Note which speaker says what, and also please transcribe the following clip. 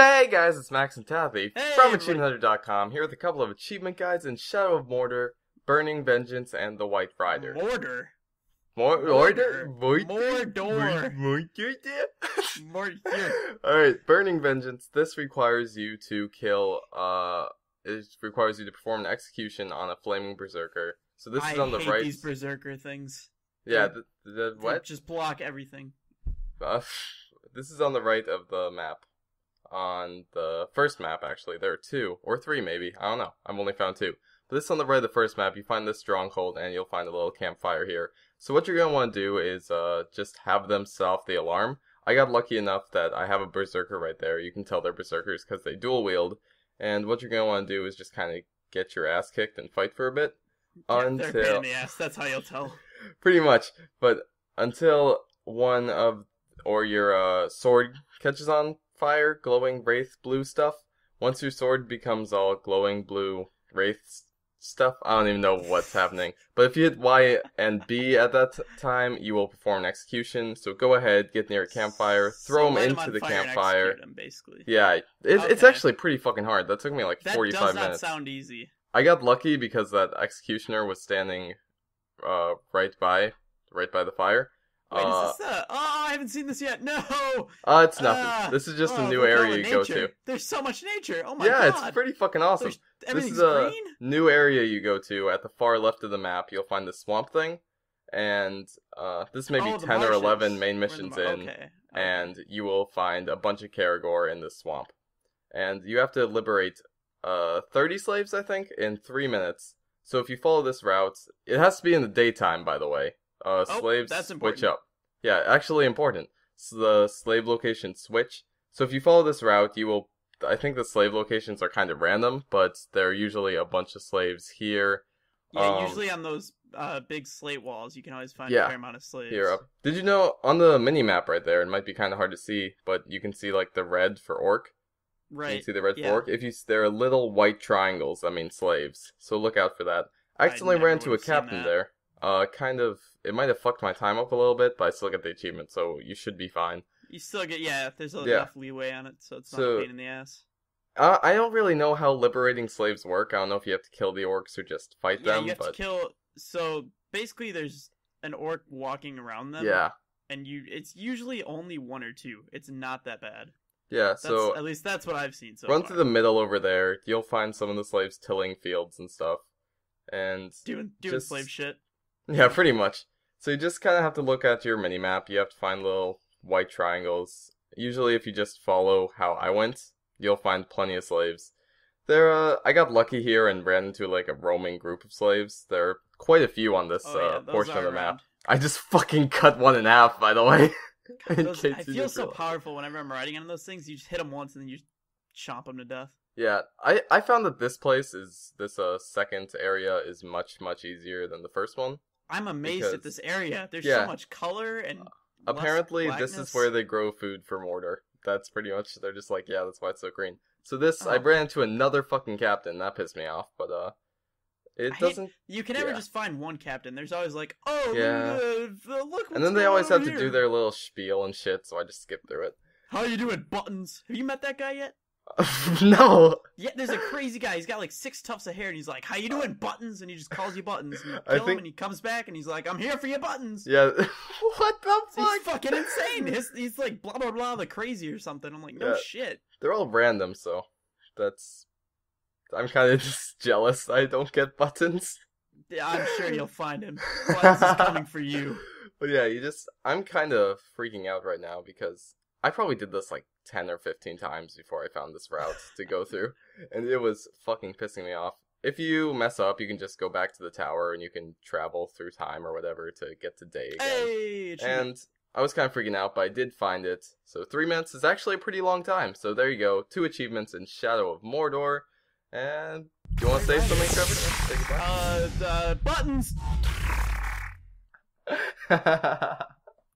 Speaker 1: Hey guys, it's Max and Tathy
Speaker 2: Hey,
Speaker 1: from
Speaker 2: everybody.
Speaker 1: AchievementHunter.com here with a couple of achievement guides in Shadow of Mordor, Burning Vengeance, and the White Rider.
Speaker 2: Mordor.
Speaker 1: Mordor?
Speaker 2: Mordor. Mordor.
Speaker 1: Alright, Burning Vengeance. This requires you to kill, it requires you to perform an execution on a flaming berserker. So this is on the
Speaker 2: I hate
Speaker 1: right.
Speaker 2: these berserker things.
Speaker 1: Yeah,
Speaker 2: They
Speaker 1: the what?
Speaker 2: just block everything.
Speaker 1: This is on the right of the map. On the first map, actually. There are two, or three maybe, I don't know, I've only found two. But this is on the right of the first map, you find this stronghold, and you'll find a little campfire here. So what you're going to want to do is just have them set off the alarm. I got lucky enough that I have a berserker right there. You can tell they're berserkers because they dual wield. And what you're going to want to do is just kind of get your ass kicked and fight for a bit.
Speaker 2: Yeah,
Speaker 1: until...
Speaker 2: they're a pain in the ass, that's how you'll tell.
Speaker 1: Pretty much, but until one of, or your sword catches on fire, glowing wraith blue stuff. Once your sword becomes all glowing blue wraith stuff, I don't even know what's happening. But if you hit Y and B at that time, you will perform an execution. So go ahead, get near a campfire, throw them into the campfire.
Speaker 2: Them, basically.
Speaker 1: Yeah, it's actually pretty fucking hard. That took me like 45 minutes.
Speaker 2: That does not sound easy.
Speaker 1: I got lucky because that executioner was standing right by the fire.
Speaker 2: Wait, is this the... Oh, I haven't seen this yet. No!
Speaker 1: It's nothing. This is just a new area you go to.
Speaker 2: There's so much nature. Oh my god.
Speaker 1: Yeah, it's pretty fucking awesome. This is a
Speaker 2: green?
Speaker 1: new area you go to. At the far left of the map, you'll find the swamp thing. And this may be 10 or 11 main missions in.
Speaker 2: Okay.
Speaker 1: And you will find a bunch of Karagor in this swamp. And you have to liberate 30 slaves, I think, in 3 minutes. So if you follow this route, it has to be in the daytime, by the way. Slaves
Speaker 2: that's
Speaker 1: switch up. Yeah, actually important. So the slave locations switch. So if you follow this route, you will... I think the slave locations are kind of random, but there are usually a bunch of slaves here.
Speaker 2: Yeah, usually on those big slate walls, you can always find a fair amount of slaves.
Speaker 1: Here up. Did you know, on the mini-map right there, it might be kind of hard to see, but you can see, like, the red for orc.
Speaker 2: Right.
Speaker 1: You can see the red for orc. There are little white triangles, that means slaves. So look out for that. I accidentally ran into a captain there. It might have fucked my time up a little bit, but I still get the achievement, so you should be fine.
Speaker 2: You still get, there's enough leeway on it, so it's not a pain in the ass.
Speaker 1: I don't really know how liberating slaves work. I don't know if you have to kill the orcs or just fight them.
Speaker 2: Yeah, you have to kill, so basically there's an orc walking around them.
Speaker 1: Yeah.
Speaker 2: And it's usually only one or two. It's not that bad.
Speaker 1: Yeah, so...
Speaker 2: At least that's what I've seen so
Speaker 1: run
Speaker 2: far.
Speaker 1: through the middle over there, you'll find some of the slaves tilling fields and stuff. And...
Speaker 2: Doing slave shit.
Speaker 1: Yeah, pretty much. So you just kind of have to look at your mini-map. You have to find little white triangles. Usually if you just follow how I went, you'll find plenty of slaves. I got lucky here and ran into like a roaming group of slaves. There are quite a few on this portion of the map. I just fucking cut one in half, by the way.
Speaker 2: I feel so powerful whenever I'm riding on those things. You just hit them once and then you chomp them to death.
Speaker 1: Yeah, I found that this second area is much, much easier than the first one.
Speaker 2: I'm amazed at this area. There's so much color and
Speaker 1: apparently this is where they grow food for Mordor. That's pretty much, they're just like, yeah, that's why it's so green. So I ran into another fucking captain. That pissed me off, but it doesn't...
Speaker 2: You can never just find one captain. There's always like, look what's
Speaker 1: and then they always have
Speaker 2: here.
Speaker 1: to do their little spiel and shit, so I just skipped through it.
Speaker 2: How you doing, Buttons? Have you met that guy yet?
Speaker 1: No.
Speaker 2: Yeah, there's a crazy guy. He's got like 6 tufts of hair, and he's like, "How you doing, Buttons?" And he just calls you Buttons. And you kill him, and he comes back, and he's like, "I'm here for you, Buttons."
Speaker 1: Yeah. What the fuck?
Speaker 2: He's fucking insane. He's like blah blah blah the crazy or something. I'm like, no shit.
Speaker 1: They're all random, so I'm kind of just jealous I don't get Buttons.
Speaker 2: Yeah, I'm sure you'll find him. Buttons is coming for you.
Speaker 1: But yeah, I'm kind of freaking out right now because I probably did this like 10 or 15 times before I found this route to go through, and it was fucking pissing me off. If you mess up, you can just go back to the tower and you can travel through time or whatever to get to day again.
Speaker 2: Hey,
Speaker 1: and I was kind of freaking out, but I did find it. So 3 minutes is actually a pretty long time. So there you go, 2 achievements in Shadow of Mordor. And do you want to say something, Trevor? Say goodbye.
Speaker 2: Buttons.